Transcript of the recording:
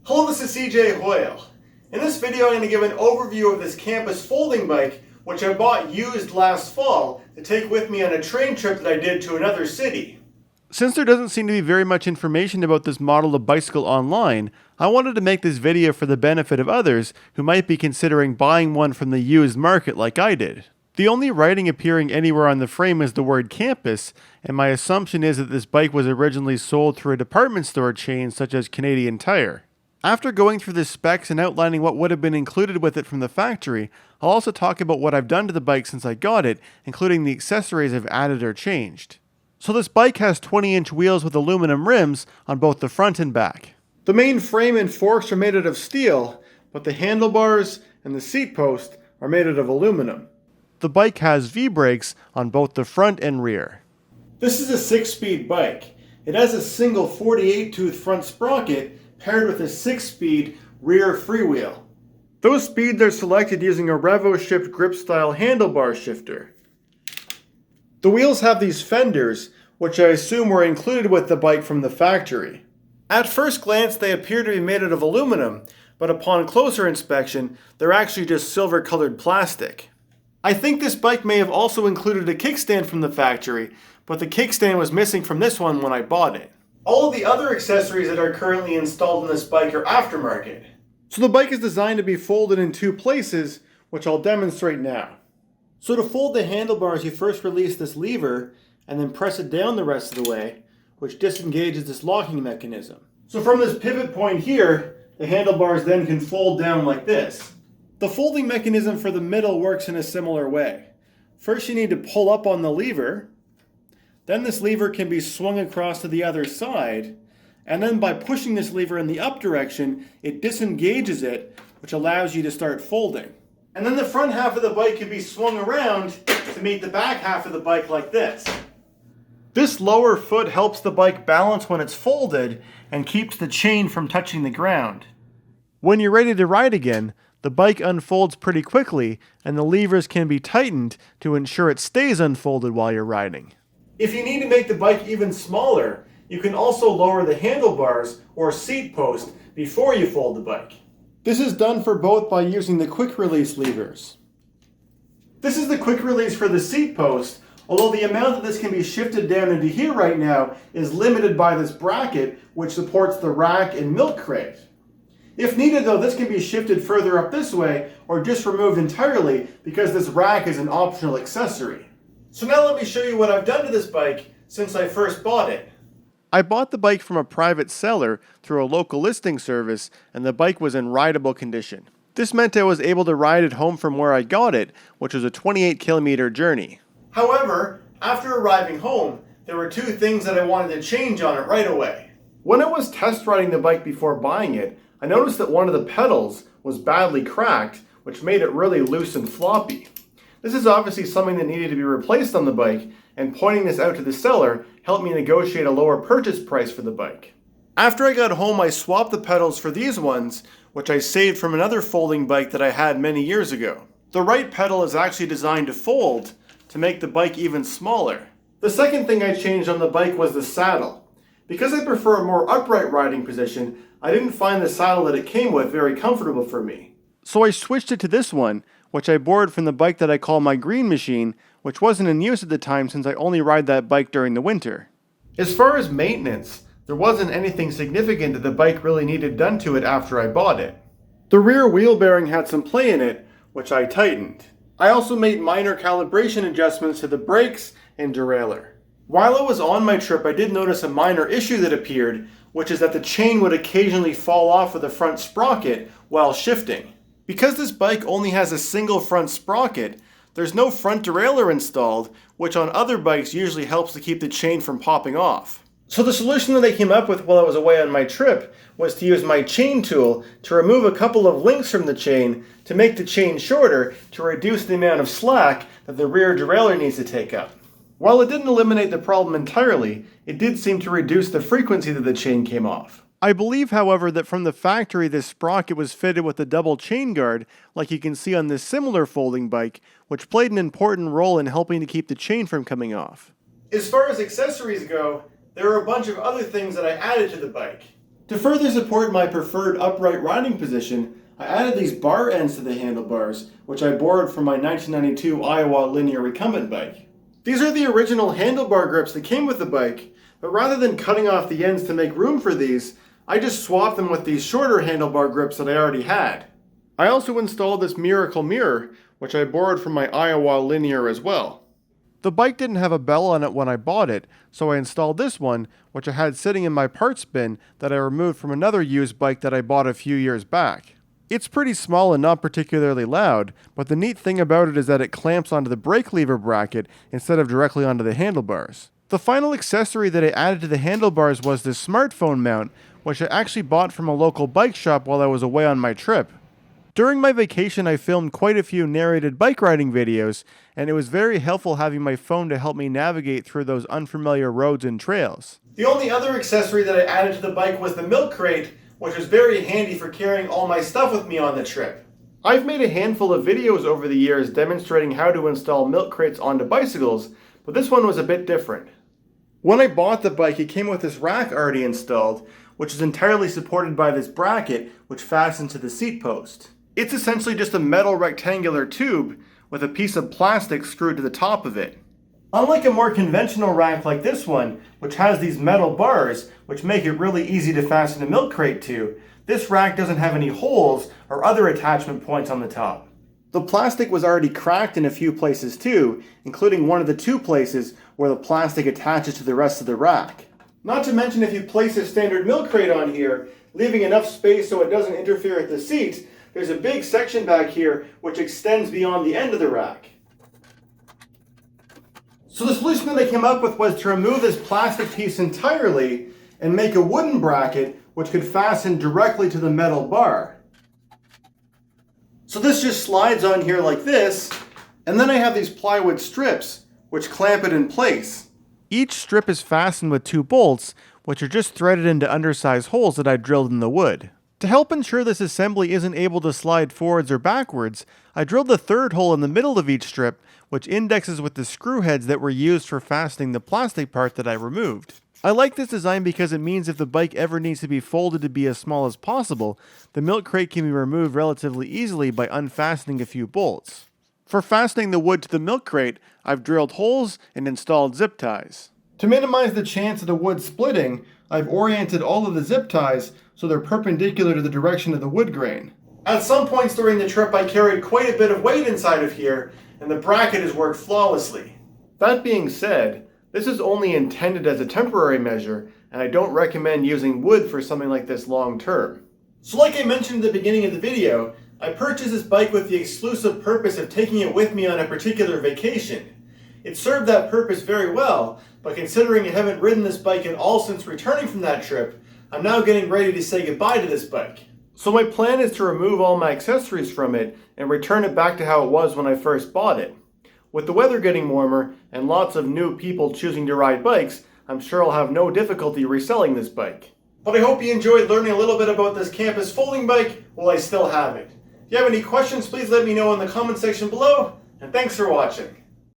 Hello, this is cjhoyle. In this video I'm going to give an overview of this campus folding bike which I bought used last fall to take with me on a train trip that I did to another city. Since there doesn't seem to be very much information about this model of bicycle online, I wanted to make this video for the benefit of others who might be considering buying one from the used market like I did. The only writing appearing anywhere on the frame is the word campus, and my assumption is that this bike was originally sold through a department store chain such as Canadian Tire. After going through the specs and outlining what would have been included with it from the factory, I'll also talk about what I've done to the bike since I got it, including the accessories I've added or changed. So this bike has 20-inch wheels with aluminum rims on both the front and back. The main frame and forks are made out of steel, but the handlebars and the seat post are made out of aluminum. The bike has V-brakes on both the front and rear. This is a 6-speed bike. It has a single 48-tooth front sprocket paired with a 6-speed rear freewheel. Those speeds are selected using a Revo-shift grip-style handlebar shifter. The wheels have these fenders, which I assume were included with the bike from the factory. At first glance, they appear to be made out of aluminum, but upon closer inspection, they're actually just silver-colored plastic. I think this bike may have also included a kickstand from the factory, but the kickstand was missing from this one when I bought it. All of the other accessories that are currently installed in this bike are aftermarket. So the bike is designed to be folded in two places, which I'll demonstrate now. So to fold the handlebars, you first release this lever and then press it down the rest of the way, which disengages this locking mechanism. So from this pivot point here, the handlebars then can fold down like this. The folding mechanism for the middle works in a similar way. First you need to pull up on the lever, then this lever can be swung across to the other side, and then by pushing this lever in the up direction, it disengages it, which allows you to start folding. And then the front half of the bike can be swung around to meet the back half of the bike like this. This lower foot helps the bike balance when it's folded and keeps the chain from touching the ground. When you're ready to ride again, the bike unfolds pretty quickly and the levers can be tightened to ensure it stays unfolded while you're riding. If you need to make the bike even smaller, you can also lower the handlebars or seat post before you fold the bike. This is done for both by using the quick release levers. This is the quick release for the seat post, although the amount that this can be shifted down into here right now is limited by this bracket which supports the rack and milk crate. If needed though, this can be shifted further up this way or just removed entirely because this rack is an optional accessory. So now let me show you what I've done to this bike since I first bought it. I bought the bike from a private seller through a local listing service and the bike was in rideable condition. This meant I was able to ride it home from where I got it, which was a 28-kilometer journey. However, after arriving home, there were two things that I wanted to change on it right away. When I was test riding the bike before buying it, I noticed that one of the pedals was badly cracked, which made it really loose and floppy. This is obviously something that needed to be replaced on the bike, and pointing this out to the seller helped me negotiate a lower purchase price for the bike. After I got home, I swapped the pedals for these ones, which I saved from another folding bike that I had many years ago. The right pedal is actually designed to fold to make the bike even smaller. The second thing I changed on the bike was the saddle. Because I prefer a more upright riding position, I didn't find the saddle that it came with very comfortable for me. So I switched it to this one, which I borrowed from the bike that I call my green machine, which wasn't in use at the time since I only ride that bike during the winter. As far as maintenance, there wasn't anything significant that the bike really needed done to it after I bought it. The rear wheel bearing had some play in it, which I tightened. I also made minor calibration adjustments to the brakes and derailleur. While I was on my trip, I did notice a minor issue that appeared, which is that the chain would occasionally fall off of the front sprocket while shifting. Because this bike only has a single front sprocket, there's no front derailleur installed, which on other bikes usually helps to keep the chain from popping off. So the solution that I came up with while I was away on my trip was to use my chain tool to remove a couple of links from the chain to make the chain shorter to reduce the amount of slack that the rear derailleur needs to take up. While it didn't eliminate the problem entirely, it did seem to reduce the frequency that the chain came off. I believe, however, that from the factory this sprocket was fitted with a double chain guard, like you can see on this similar folding bike, which played an important role in helping to keep the chain from coming off. As far as accessories go, there are a bunch of other things that I added to the bike. To further support my preferred upright riding position, I added these bar ends to the handlebars, which I borrowed from my 1992 Iowa linear recumbent bike. These are the original handlebar grips that came with the bike, but rather than cutting off the ends to make room for these, I just swapped them with these shorter handlebar grips that I already had. I also installed this Miracle mirror, which I borrowed from my Iowa linear as well. The bike didn't have a bell on it when I bought it, so I installed this one, which I had sitting in my parts bin that I removed from another used bike that I bought a few years back. It's pretty small and not particularly loud, but the neat thing about it is that it clamps onto the brake lever bracket instead of directly onto the handlebars. The final accessory that I added to the handlebars was this smartphone mount, which I actually bought from a local bike shop while I was away on my trip. During my vacation, I filmed quite a few narrated bike riding videos, and it was very helpful having my phone to help me navigate through those unfamiliar roads and trails. The only other accessory that I added to the bike was the milk crate, which was very handy for carrying all my stuff with me on the trip. I've made a handful of videos over the years demonstrating how to install milk crates onto bicycles, but this one was a bit different. When I bought the bike, it came with this rack already installed, which is entirely supported by this bracket, which fastens to the seat post. It's essentially just a metal rectangular tube with a piece of plastic screwed to the top of it. Unlike a more conventional rack like this one, which has these metal bars, which make it really easy to fasten a milk crate to, this rack doesn't have any holes or other attachment points on the top. The plastic was already cracked in a few places too, including one of the two places where the plastic attaches to the rest of the rack. Not to mention, if you place a standard milk crate on here, leaving enough space so it doesn't interfere with the seat, there's a big section back here which extends beyond the end of the rack. So the solution that I came up with was to remove this plastic piece entirely and make a wooden bracket which could fasten directly to the metal bar. So this just slides on here like this, and then I have these plywood strips which clamp it in place. Each strip is fastened with 2 bolts, which are just threaded into undersized holes that I drilled in the wood. To help ensure this assembly isn't able to slide forwards or backwards, I drilled the 3rd hole in the middle of each strip, which indexes with the screw heads that were used for fastening the plastic part that I removed. I like this design because it means if the bike ever needs to be folded to be as small as possible, the milk crate can be removed relatively easily by unfastening a few bolts. For fastening the wood to the milk crate, I've drilled holes and installed zip ties. To minimize the chance of the wood splitting, I've oriented all of the zip ties so they're perpendicular to the direction of the wood grain. At some points during the trip, I carried quite a bit of weight inside of here, and the bracket has worked flawlessly. That being said, this is only intended as a temporary measure, and I don't recommend using wood for something like this long term. So like I mentioned at the beginning of the video, I purchased this bike with the exclusive purpose of taking it with me on a particular vacation. It served that purpose very well, but considering I haven't ridden this bike at all since returning from that trip, I'm now getting ready to say goodbye to this bike. So my plan is to remove all my accessories from it and return it back to how it was when I first bought it. With the weather getting warmer and lots of new people choosing to ride bikes, I'm sure I'll have no difficulty reselling this bike. But I hope you enjoyed learning a little bit about this campus folding bike while I still have it. If you have any questions, please let me know in the comment section below, and thanks for watching.